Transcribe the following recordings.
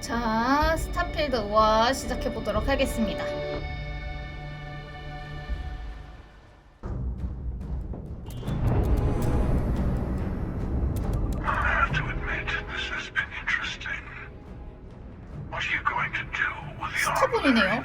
자, 스타필드 5화 시작해보도록 하겠습니다. 스타분이네요.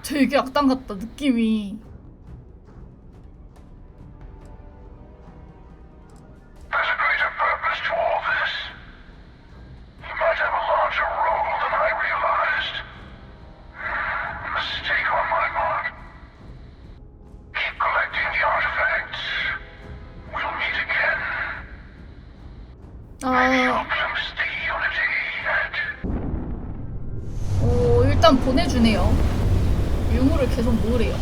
되게 악당 같다, 느낌이. 오, 일단 보내주네요. 유물을 계속 모으래요.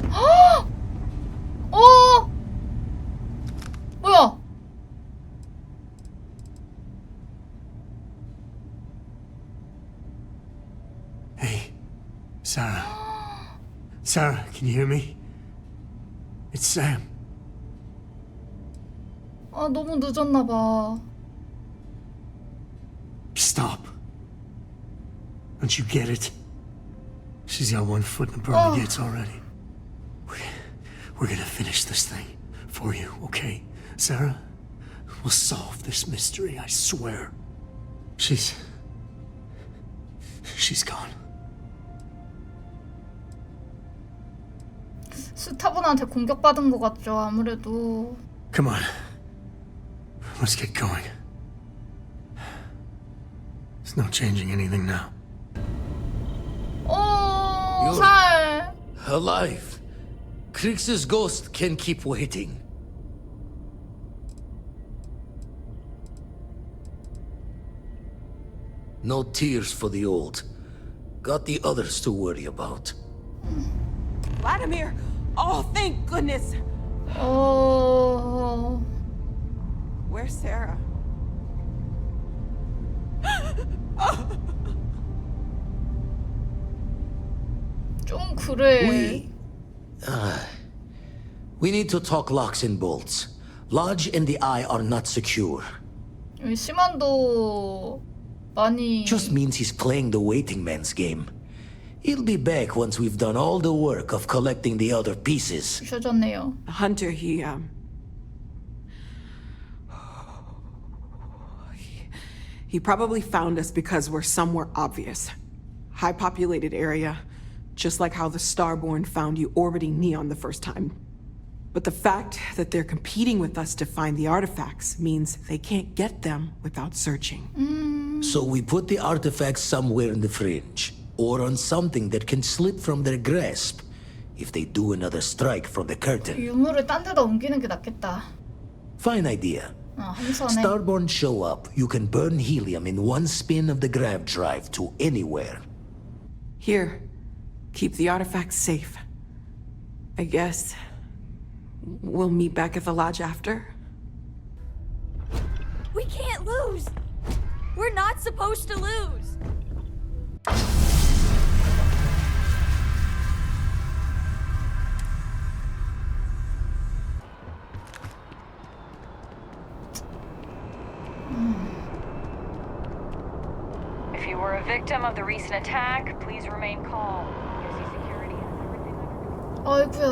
헉! 뭐야? Hey, Sarah. Sarah, can you hear me? It's Sam. 아, 너무 늦었나봐. Stop. Don't you get it? She's got one foot in the pearly gates already. We're gonna finish this thing for you, okay? Sarah? We'll solve this mystery, I swear. She's gone. 스타분한테 공격받은 것 같죠, 아무래도. Come on. Let's get going. There's no changing anything now. 오, 살. Alive. Krix's ghost can keep waiting. No tears for the old. Got the others to worry about. Vladimir! Oh, thank goodness! 어. Where's Sarah? 좀 그래. We need to talk locks and bolts. Lodge and the Eye are not secure. 시만도 많이. Just means he's playing the waiting man's game. He'll be back once we've done all the work of collecting the other pieces. 부셔졌네요. The hunter, he probably found us because we're somewhere obvious. High populated area, just like how the Starborn found you orbiting Neon the first time. But the fact that they're competing with us to find the artifacts means they can't get them without searching. So we put the artifacts somewhere in the fringe, or on something that can slip from their grasp if they do another strike from the curtain. 유물을 딴 데다 옮기는 게 낫겠다. Fine idea. 함선에. Starborn show up, you can burn helium in one spin of the grav drive to anywhere. Here, keep the artifacts safe. I guess we'll meet back at the lodge after. We can't lose! We're not supposed to lose! If you were a victim of the recent attack, please remain calm. Gives you security and everything under control. 아이고야.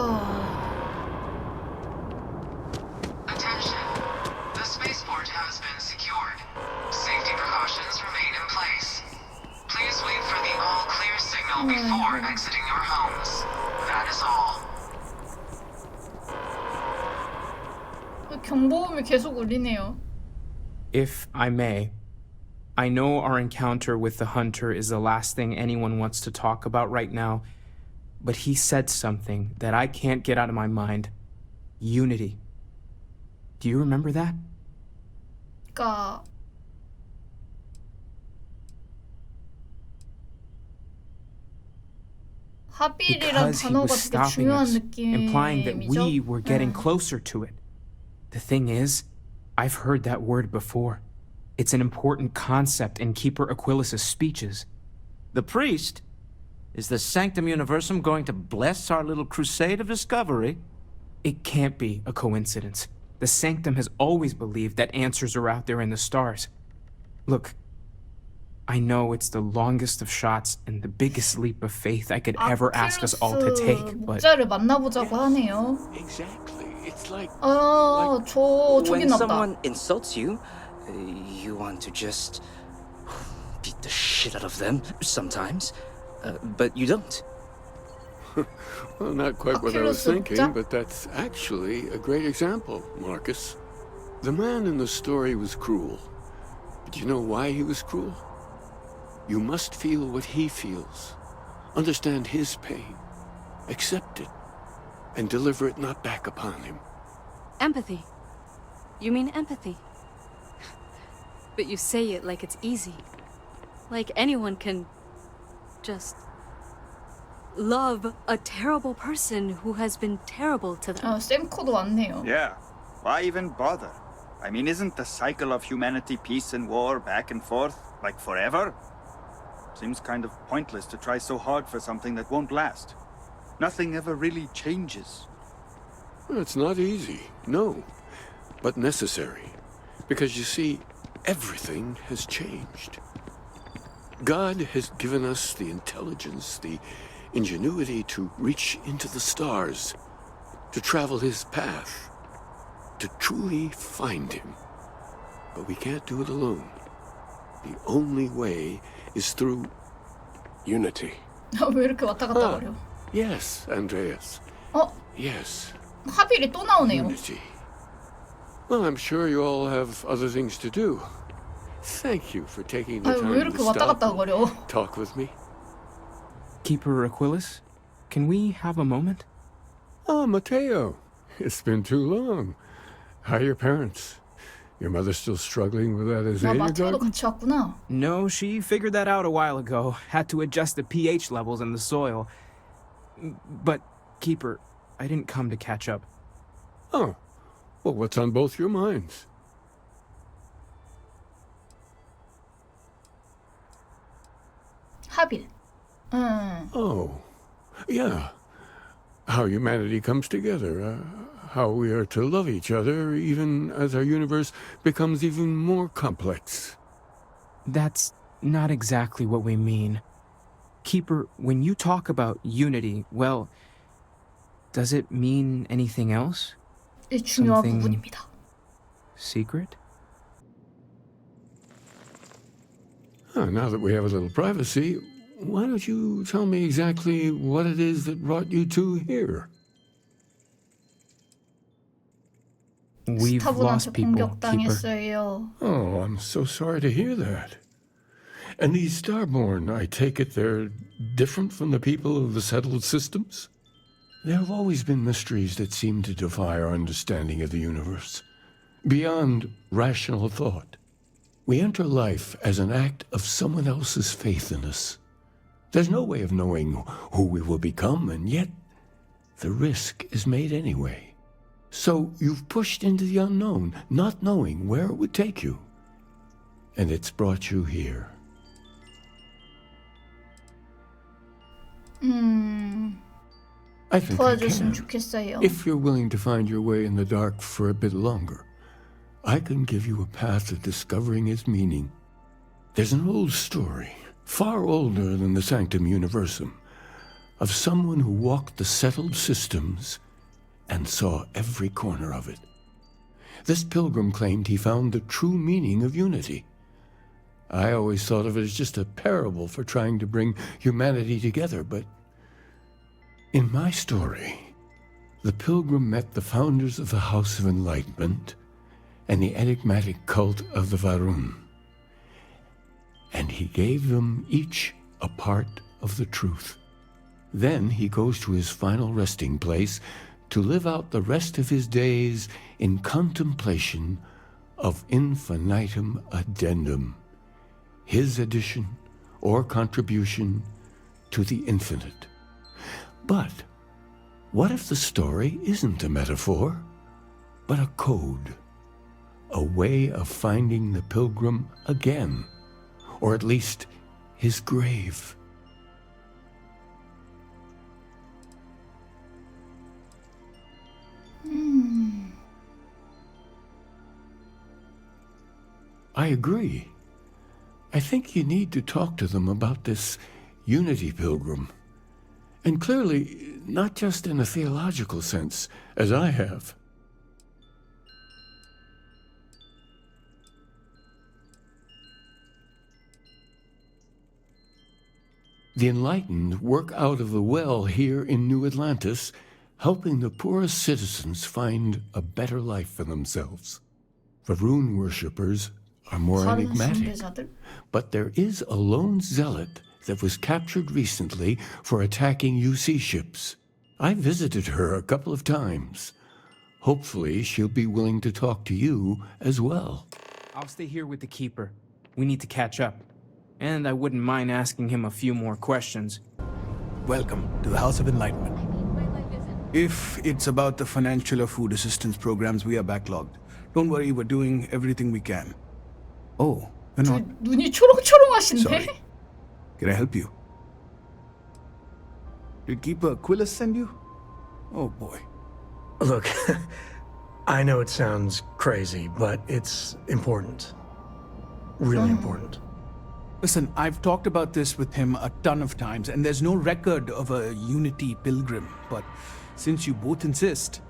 Attention. The spaceport has been secured. Safety precautions remain in place. Please wait for the all-clear signal before exiting your homes. That is all. 경보음이 계속 울리네요. If I may, I know our encounter with the hunter is the last thing anyone wants to talk about right now, but he said something that I can't get out of my mind. Unity. Do you remember that? 그러니까 합일이란 Because he 단어가 was 되게 stopping 중요한 us, implying that we 느낌이죠. were getting closer to it. The thing is, I've heard that word before. It's an important concept in Keeper Aquilas's speeches. The priest? Is the Sanctum Universum going to bless our little crusade of discovery? It can't be a coincidence. The Sanctum has always believed that answers are out there in the stars. Look, I know it's the longest of shots and the biggest leap of faith I could ever ask us all to take, but 목자를 만나보자고 하네요. Exactly. It's like 저기 When 났다. someone insults you, you want to just beat the shit out of them sometimes, but you don't. Well, not quite what I was Oculus thinking, Rift. but that's actually a great example, Marcus. The man in the story was cruel. But you know why he was cruel? You must feel what he feels. Understand his pain. Accept it. And deliver it not back upon him. Empathy. You mean empathy? But you say it like it's easy. Like anyone can just love a terrible person who has been terrible to them. 쌤코도 왔네요. Yeah, why even bother? I mean, isn't the cycle of humanity peace and war back and forth, like forever? Seems kind of pointless to try so hard for something that won't last. Nothing ever really changes. Well, it's not easy, no, but necessary. Because you see, everything has changed. God has given us the intelligence, the ingenuity to reach into the stars, to travel his path, to truly find him. But we can't do it alone. The only way is through unity. 왜 이렇게 왔다 갔다 거려? Yes, Andreas. 어? Yes, 합일이 또 나오네요. unity. Well, I'm sure you all have other things to do. Thank you for taking the 아유, 왜 time 이렇게 to 왔다 stop 갔다 and 거려? talk with me. Keeper Aquilas, can we have a moment? Oh, Mateo. It's been too long. How are your parents? Your mother still struggling with that 아, azalea 마테오도 garden? 같이 왔구나. No, she figured that out a while ago. Had to adjust the pH levels in the soil. But, Keeper, I didn't come to catch up. Oh, well, what's on both your minds? 합일. Oh, yeah. How humanity comes together. How we are to love each other even as our universe becomes even more complex. That's not exactly what we mean. Keeper, when you talk about unity, well, does it mean anything else? 이 중요한 Something- 부분입니다. Secret? Now that we have a little privacy, why don't you tell me exactly what it is that brought you two here? We've lost 스타분한테 people, Keeper. 공격당했어요. Oh, I'm so sorry to hear that. And these Starborn, I take it they're different from the people of the settled systems? There have always been mysteries that seem to defy our understanding of the universe, beyond rational thought. We enter life as an act of someone else's faith in us. There's no way of knowing who we will become, and yet the risk is made anyway. So you've pushed into the unknown, not knowing where it would take you. And it's brought you here. I think I 도와줬으면 can. 좋겠어요. If you're willing to find your way in the dark for a bit longer, I can give you a path to discovering its meaning. There's an old story, far older than the Sanctum Universum, of someone who walked the settled systems and saw every corner of it. This pilgrim claimed he found the true meaning of unity. I always thought of it as just a parable for trying to bring humanity together, but in my story, the pilgrim met the founders of the House of Enlightenment and the enigmatic cult of the Varun, and he gave them each a part of the truth. Then he goes to his final resting place to live out the rest of his days in contemplation of infinitum addendum, his addition or contribution to the infinite. But what if the story isn't a metaphor, but a code? A way of finding the pilgrim again, or at least his grave. I agree. I think you need to talk to them about this unity pilgrim. And clearly, not just in a theological sense, as I have. The enlightened work out of the well here in New Atlantis, helping the poorest citizens find a better life for themselves. The rune worshippers are more 다른 enigmatic, 신대자들? but there is a lone zealot that was captured recently for attacking UC ships. I visited her a couple of times. Hopefully she'll be willing to talk to you as well. I'll stay here with the Keeper. We need to catch up. And I wouldn't mind asking him a few more questions. Welcome to the House of Enlightenment. If it's about the financial or food assistance programs, we are backlogged. Don't worry, we're doing everything we can. Oh, you're not... 눈이 초롱초롱하신데? Sorry. Can I help you? Did Keeper Aquilus send you? Oh boy. Look, I know it sounds crazy, but it's important. Really important. Listen, I've talked about this with him a ton of times, and there's no record of a Unity pilgrim. But since you both insist,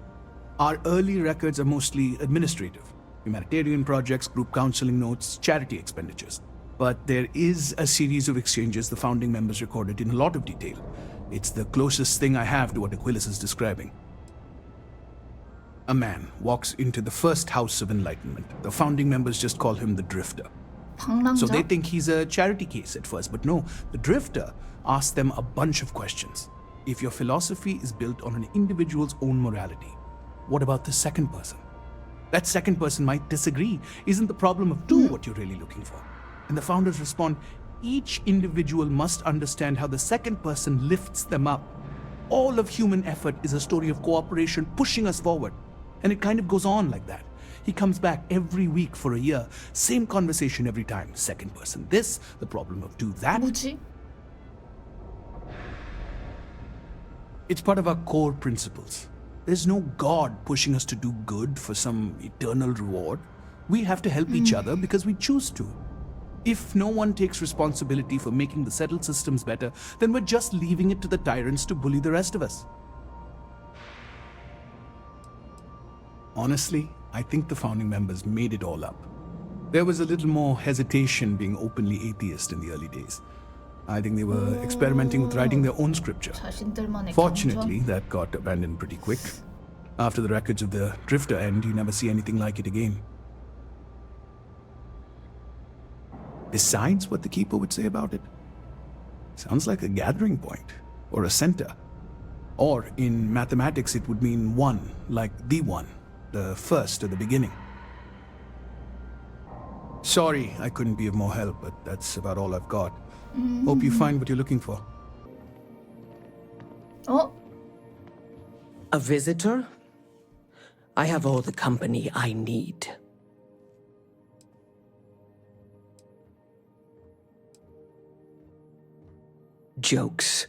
our early records are mostly administrative. Humanitarian projects, group counseling notes, charity expenditures. But there is a series of exchanges the founding members recorded in a lot of detail. It's the closest thing I have to what Aquilus is describing. A man walks into the first House of Enlightenment. The founding members just call him the Drifter. So they think he's a charity case at first, but no, the Drifter asks them a bunch of questions. If your philosophy is built on an individual's own morality, what about the second person? That second person might disagree. Isn't the problem of two what you're really looking for? And the founders respond, each individual must understand how the second person lifts them up. All of human effort is a story of cooperation pushing us forward. And it kind of goes on like that. He comes back every week for a year. Same conversation every time. Second person this, the problem of two that. 뭐지? It's part of our core principles. There's no God pushing us to do good for some eternal reward. We have to help each other because we choose to. If no one takes responsibility for making the settled systems better, then we're just leaving it to the tyrants to bully the rest of us. Honestly, I think the founding members made it all up. There was a little more hesitation being openly atheist in the early days. I think they were experimenting with writing their own scripture. 자신들만의 Fortunately, 감정? that got abandoned pretty quick. After the records of the Drifter end, you never see anything like it again. Besides what the Keeper would say about it, sounds like a gathering point, or a center. Or, in mathematics, it would mean one, like the one, the first or the beginning. Sorry, I couldn't be of more help, but that's about all I've got. Hope you find what you're looking for. 어? A visitor? I have all the company I need. Jokes.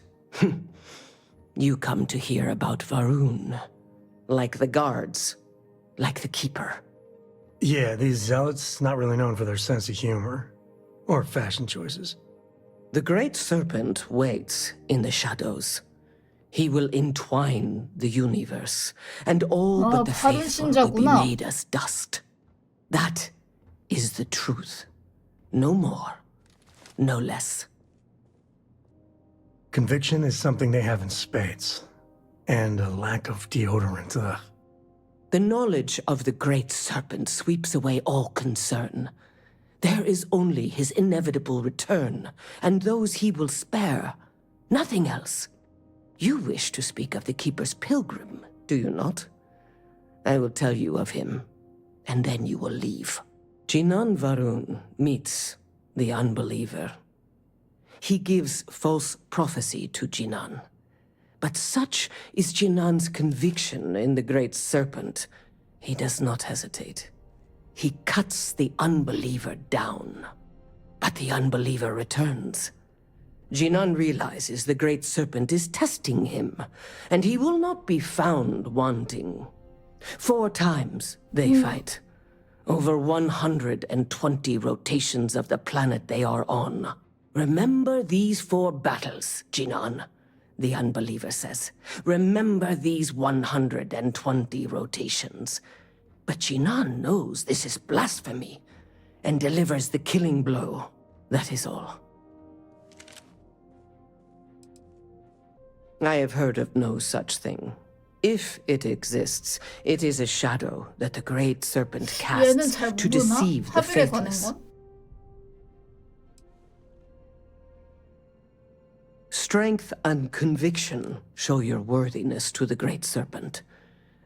You come to hear about Varun. Like the guards. Like the Keeper. Yeah, these zealots not really known for their sense of humor. Or fashion choices. The Great Serpent waits in the shadows. He will entwine the universe, and all but the faithful will be made as dust. That is the truth. No more, no less. Conviction is something they have in spades. And a lack of deodorant, ugh. The knowledge of the Great Serpent sweeps away all concern. There is only his inevitable return, and those he will spare. Nothing else. You wish to speak of the Keeper's pilgrim, do you not? I will tell you of him, and then you will leave. Jinan Varun meets the unbeliever. He gives false prophecy to Jinan. But such is Jinan's conviction in the Great Serpent, he does not hesitate. He cuts the unbeliever down. But the unbeliever returns. Jinan realizes the Great Serpent is testing him, and he will not be found wanting. 4 times they fight. Over 120 rotations of the planet they are on. Remember these 4 battles, Jinan, the unbeliever says. Remember these 120 rotations. But Jinan knows this is blasphemy and delivers the killing blow. That is all. I have heard of no such thing. If it exists, it is a shadow that the Great Serpent casts to deceive the faithless. Strength and conviction show your worthiness to the Great Serpent.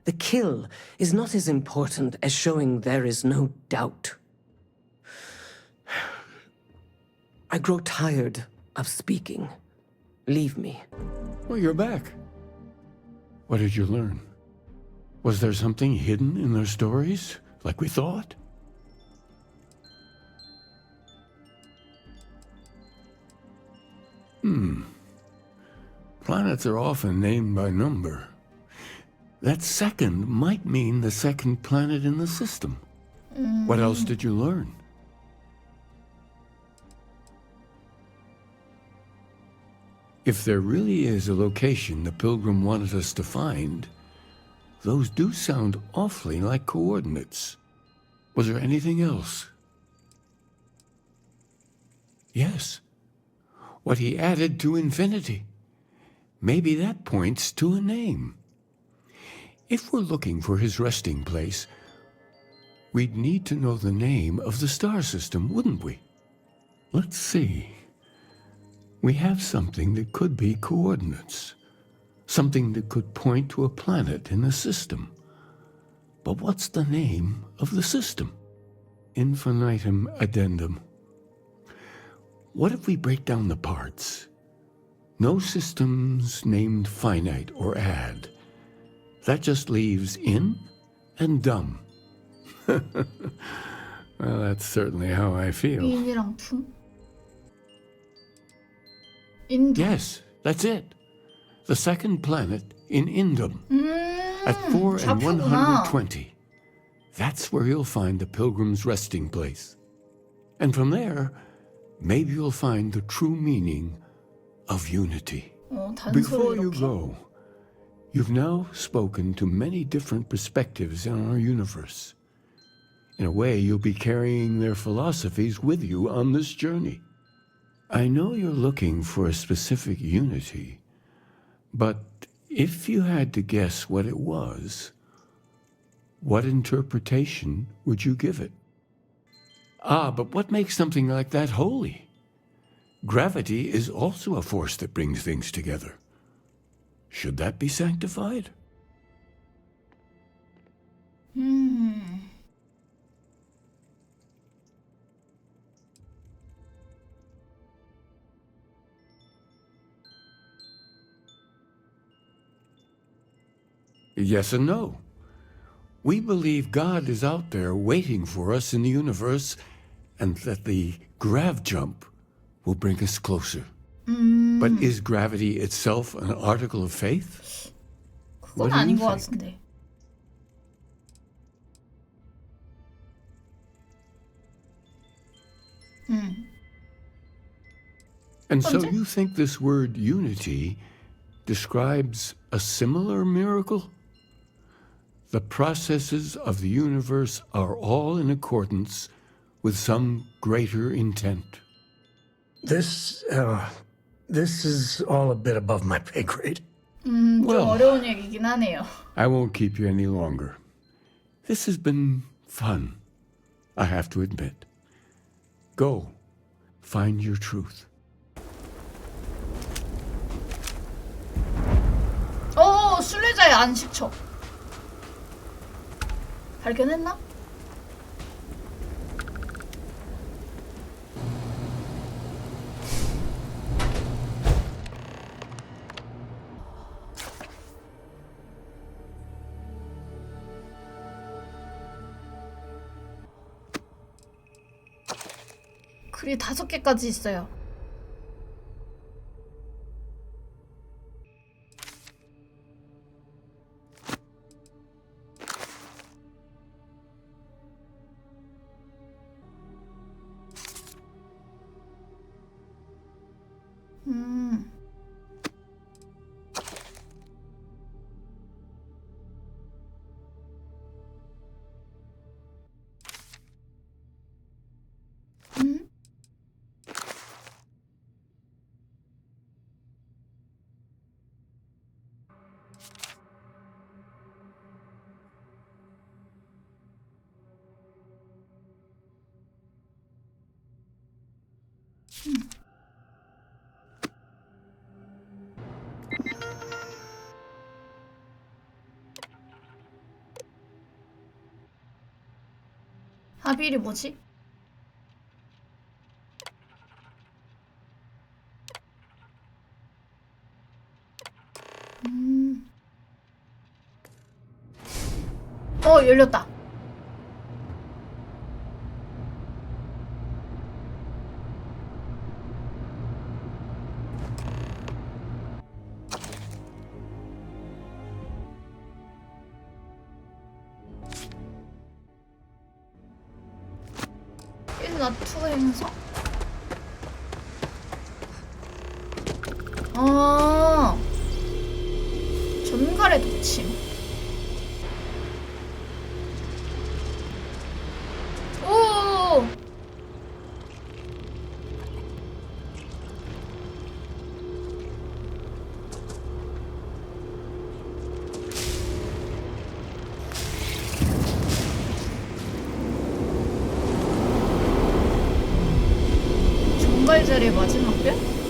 The kill is not as important as showing there is no doubt. I grow tired of speaking. Leave me. Well, you're back. What did you learn? Was there something hidden in their stories, like we thought? Planets are often named by number. That second might mean the second planet in the system. What else did you learn? If there really is a location the Pilgrim wanted us to find, those do sound awfully like coordinates. Was there anything else? Yes. What he added to infinity. Maybe that points to a name. If we're looking for his resting place, we'd need to know the name of the star system, wouldn't we? Let's see. We have something that could be coordinates. Something that could point to a planet in the system. But what's the name of the system? Infinitum addendum. What if we break down the parts? No systems named finite or add. That just leaves in and dumb. Well, that's certainly how I feel. 인이랑 품? Yes, that's it. The second planet in Indum. At 4 and 120. That's where you'll find the Pilgrim's resting place. And from there, maybe you'll find the true meaning of unity. Before you go, you've now spoken to many different perspectives in our universe. In a way, you'll be carrying their philosophies with you on this journey. I know you're looking for a specific unity, but if you had to guess what it was, what interpretation would you give it? But what makes something like that holy? Gravity is also a force that brings things together. Should that be sanctified? Yes and no. We believe God is out there waiting for us in the universe, and that the grav jump will bring us closer. But is gravity itself an article of faith? 그건 아닌 것 같은데. And so you think this word unity describes a similar miracle? The processes of the universe are all in accordance with some greater intent. This is all a bit above my pay grade. 좀 어려운 얘기긴 하네요. I won't keep you any longer. This has been fun, I have to admit. Go, find your truth. 순례자의 안식처. 발견했나? 글이 5개까지 있어요. 음. 하빌이 뭐지? 열렸다. 나투 행성? 전갈의 독침. 오! 정갈자리의 마지막 편?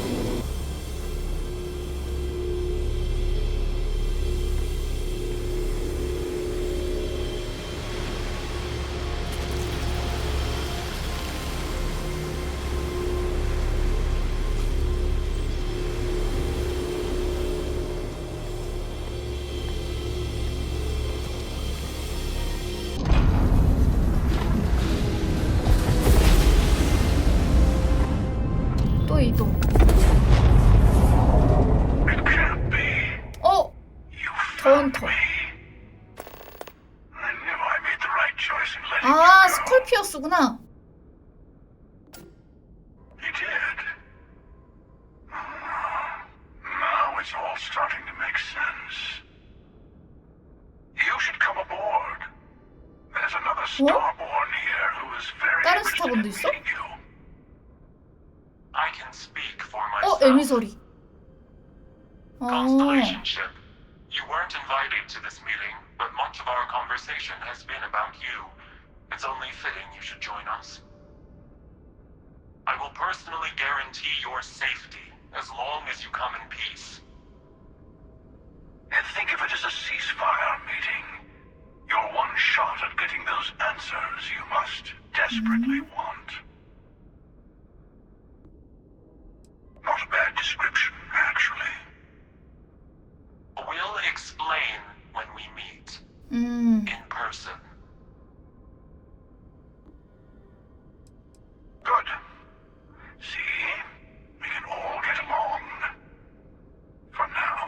이동. 더헌터. 아, 스콜피어스구나. 다른 스타본도 있어? 에미소리. Constellation ship. You weren't invited to this meeting, but much of our conversation has been about you. It's only fitting you should join us. I will personally guarantee your safety as long as you come in peace. And think of it as a ceasefire meeting. Your one shot at getting those answers you must desperately want. Not a bad description, actually. We'll explain when we meet. In person. Good. See? We can all get along. For now.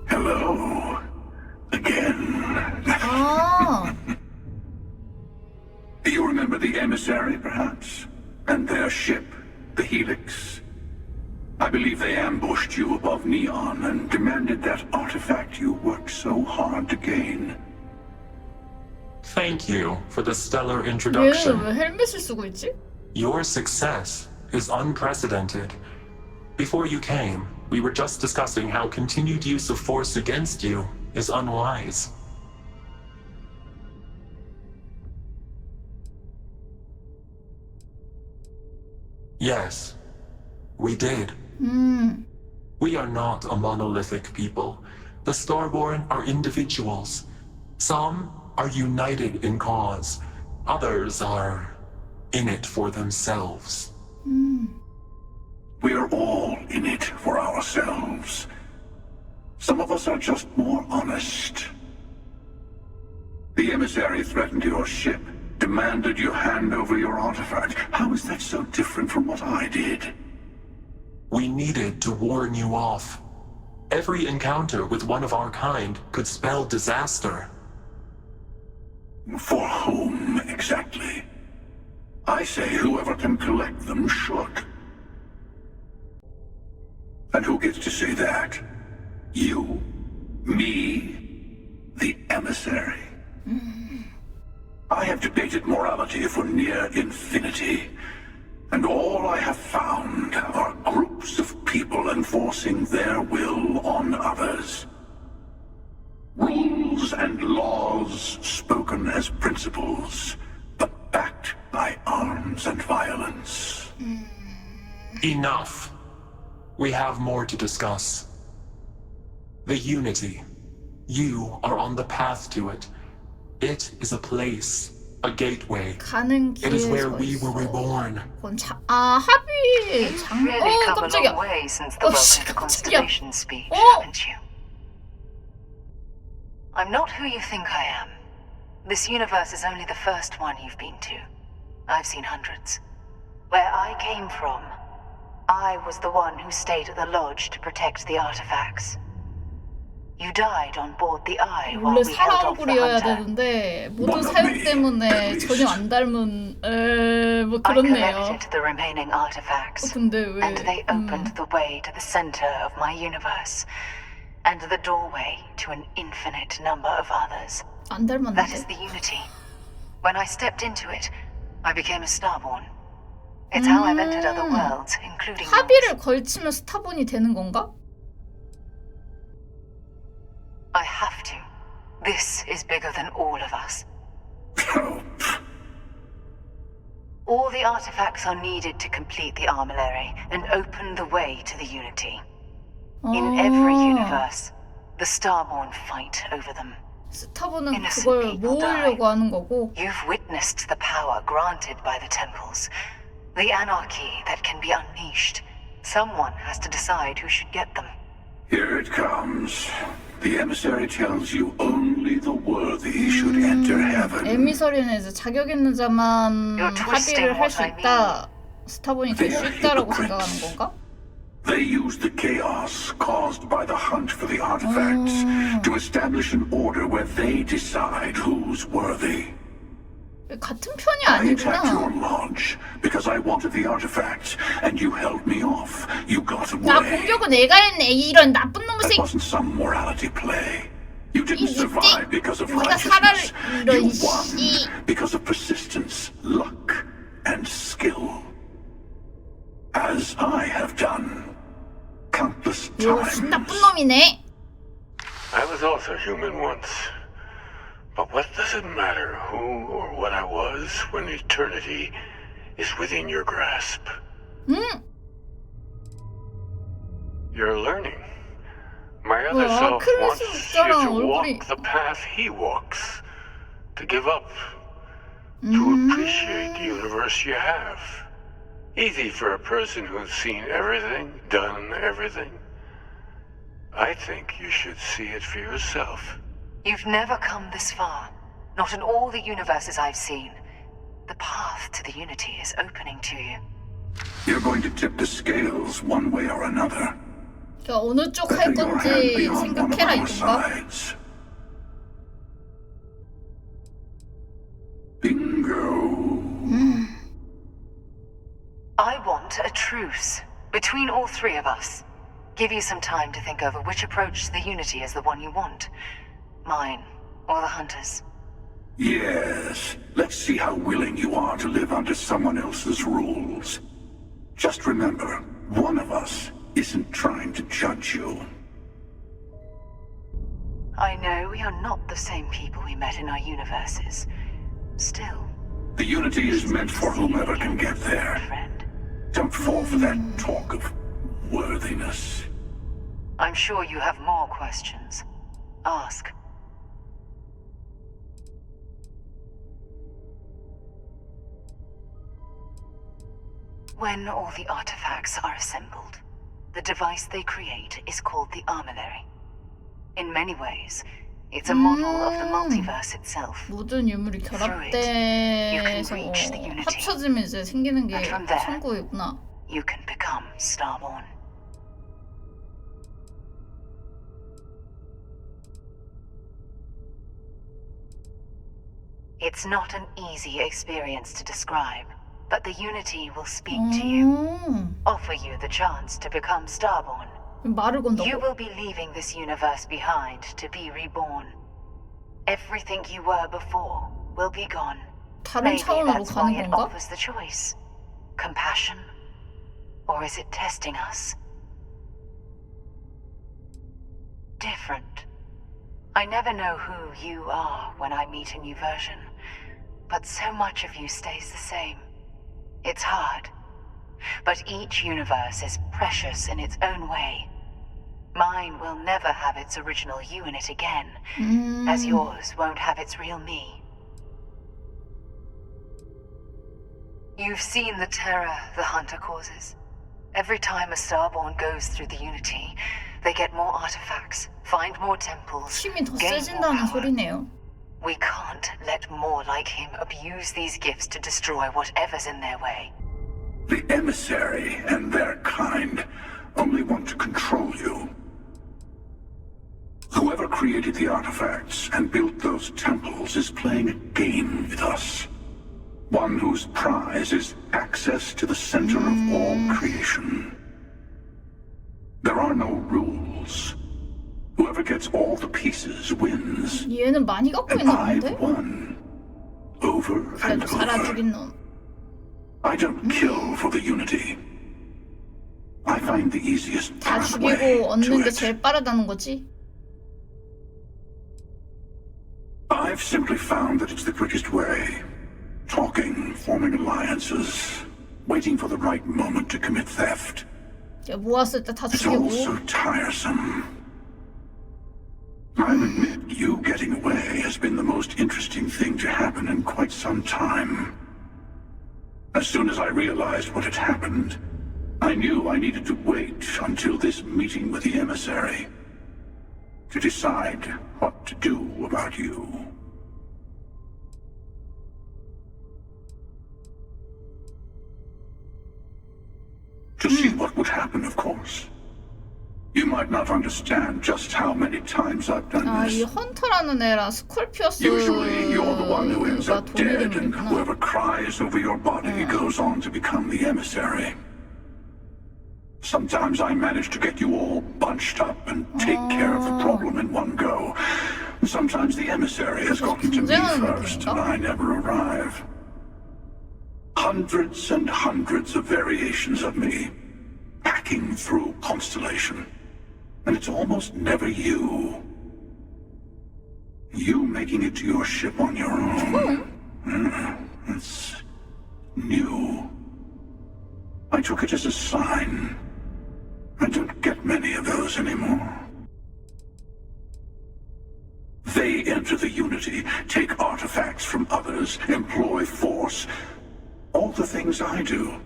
Hello. Again. You remember the emissary, perhaps? And their ship, the Helix? I believe they ambushed you above Neon and demanded that artifact you worked so hard to gain. Thank you for the stellar introduction. 왜 헬멧을 쓰고 있지? Your success is unprecedented. Before you came, we were just discussing how continued use of force against you is unwise. Yes, we did. We are not a monolithic people. The Starborn are individuals. Some are united in cause. Others are in it for themselves. We're all in it for ourselves. Some of us are just more honest. The emissary threatened your ship, demanded you hand over your artifact. How is that so different from what I did? We needed to warn you off. Every encounter with one of our kind could spell disaster. For whom, exactly? I say whoever can collect them should. And who gets to say that? You? Me? The emissary? I have debated morality for near infinity, and all I have found are groups of people enforcing their will on others. Rules and laws spoken as principles, but backed by arms and violence. Enough. We have more to discuss. The Unity. You are on the path to it. It is a place, a gateway. It is where we were reborn. 합의 장. Really come a 깜짝이야. long way since the welcome to Constellation speech, 어? haven't you? I'm not who you think I am. This universe is only the first one you've been to. I've seen hundreds. Where I came from, I was the one who stayed at the lodge to protect the artifacts. You died on board the Eye while 원래 we held 사람 off the 얼굴이어야 hunter. 되는데 모든 사용 때문에 전혀 안 닮은 뭐 I 그렇네요. collected the remaining artifacts, 근데 왜? and they opened the way to the center of my universe, and the doorway to an infinite number of others. 안 닮았는데? That is the Unity. When I stepped into it, I became a Starborn. It's how I've entered other worlds, including yours. 합의를 걸치면 스타본이 되는 건가? I have to. This is bigger than all of us. All the artifacts are needed to complete the armillary and open the way to the Unity. In every universe, the Starborn fight over them. 스타본은 그걸 모으려고 하는 거고. You've witnessed the power granted by the temples, the anarchy that can be unleashed. Someone has to decide who should get them. Here it comes. The emissary tells you only the worthy should enter heaven. 에미서리는 이제 자격 있는 자만 합의를 할 수 있다. 스타본이 될 수 있다라고 생각하는 건가? They use the chaos caused by the hunt for the artifacts to establish an order where they decide who's worthy. 같은 편이 I attacked your 아니구나. lodge because I wanted the artifacts, and you held me off. You got 나 away. 공격은 내가 했네. 이런 나쁜 놈의 That 새끼. wasn't some morality play. You didn't survive because of 네가 righteousness. 살아를 You 이런 won because of persistence, luck, and skill. As I have done countless 역시 times. 나쁜 놈이네. I was also human once. But what does it matter who or what I was when eternity is within your grasp? You're learning. My other self wants you to walk the path he walks. To give up. To appreciate the universe you have. Easy for a person who's seen everything, done everything. I think you should see it for yourself. You've never come this far. Not in all the universes I've seen. The path to the Unity is opening to you. You're going to tip the scales one way or another. 그러니까 어느 쪽 할 건지 생각해라 이건가? I want a truce between all three of us. Give you some time to think over which approach to the Unity is the one you want. Mine, or the Hunters. Yes. Let's see how willing you are to live under someone else's rules. Just remember, one of us isn't trying to judge you. I know we are not the same people we met in our universes. Still. The Unity is meant for whomever can get there. Don't fall for that talk of worthiness. I'm sure you have more questions. Ask. When all the artifacts are assembled, the device they create is called the Armillary. In many ways, it's a model of the multiverse itself. 모든 유물이 결합돼서 합쳐지면 이제 생기는 게 천국이구나. You can become Starborn. It's not an easy experience to describe, but the Unity will speak to you, offer you the chance to become Starborn. 말을 건다고? You will be leaving this universe behind to be reborn. Everything you were before will be gone. 다른 차원으로 가는 it 건가? offers the choice. Compassion, or is it testing us? Different. I never know who you are when I meet a new version, but so much of you stays the same. It's hard, but each universe is precious in its own way. Mine will never have its original you in it again, as yours won't have its real me. You've seen the terror the Hunter causes. Every time a Starborn goes through the Unity, they get more artifacts, find more temples, 힘이 더 gain more 세진다는 power. 소리네요. We can't let more like him abuse these gifts to destroy whatever's in their way. The emissary and their kind only want to control you. Whoever created the artifacts and built those temples is playing a game with us. One whose prize is access to the center of all creation. There are no rules. Whoever gets all the pieces wins. 얘는 많이 갖고 And 있나 I've 본데? won over and 그래도 살아 over. 죽인 놈. I don't kill for the unity. I find the easiest 다 pathway 죽이고 얻는 to 게 it. 제일 빠르다는 거지? I've simply found that it's the quickest way. Talking, forming alliances, waiting for the right moment to commit theft. 모았을 때 다 It's all 죽이고. so tiresome. I'll admit you getting away has been the most interesting thing to happen in quite some time. As soon as I realized what had happened, I knew I needed to wait until this meeting with the emissary to decide what to do about you. To see what would happen, of course. You might not understand just how many times I've done 아, 이 this. 헌터라는 애랑 Usually, you're the one who ends 스콜피어스가 up dead, and 동일인구나. whoever cries over your body goes on to become the emissary. Sometimes I manage to get you all bunched up and take care of the problem in one go. Sometimes the emissary has gotten to me first, and I never arrive. Hundreds and hundreds of variations of me, hacking through Constellation. And it's almost never you. You making it to your ship on your own. It's new. I took it as a sign. I don't get many of those anymore. They enter the Unity, take artifacts from others, employ force. All the things I do.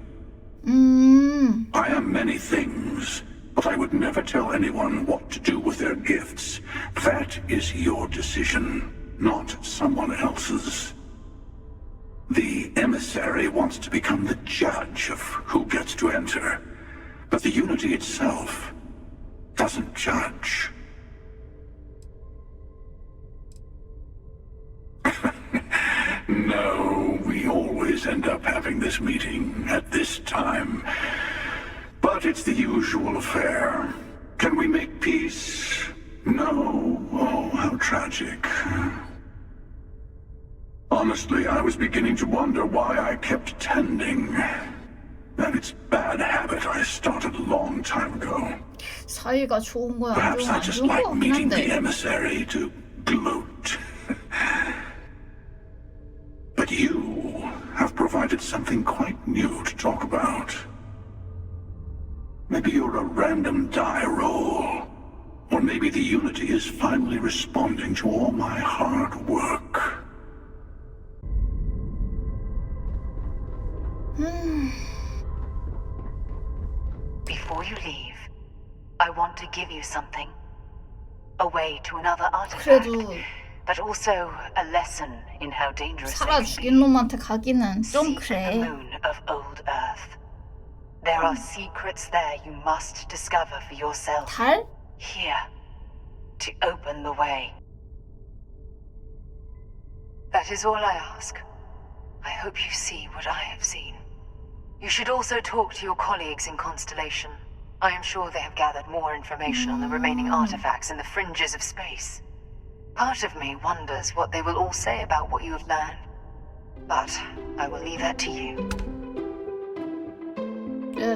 I am many things, but I would never tell anyone what to do with their gifts. That is your decision, not someone else's. The emissary wants to become the judge of who gets to enter, but the Unity itself doesn't judge. No, we always end up having this meeting at this time. But it's the usual affair. Can we make peace? No. Oh, how tragic. Honestly, I was beginning to wonder why I kept tending. And it's bad habit I started a long time ago. 사이가 좋은 거야, 안 Perhaps 좋은 I 안 just 좋은 거 like 같긴 meeting the 한데. emissary to gloat. But you have provided something quite new to talk about. Maybe you're a random die roll. Or maybe the Unity is finally responding to all my hard work. Before you leave, I want to give you something. A way to another artifact, 그래도 but also a lesson in how dangerous 살아 they can 죽인 놈한테 가기는 좀 be. 그래. The moon of old Earth. There are secrets there you must discover for yourself. 달? Here, to open the way. That is all I ask. I hope you see what I have seen. You should also talk to your colleagues in Constellation. I am sure they have gathered more information on the remaining artifacts in the fringes of space. Part of me wonders what they will all say about what you have learned. But I will leave that to you.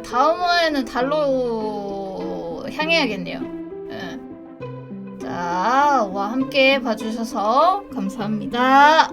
다음 화에는 달로 향해야겠네요. 자, 와 함께 봐주셔서 감사합니다.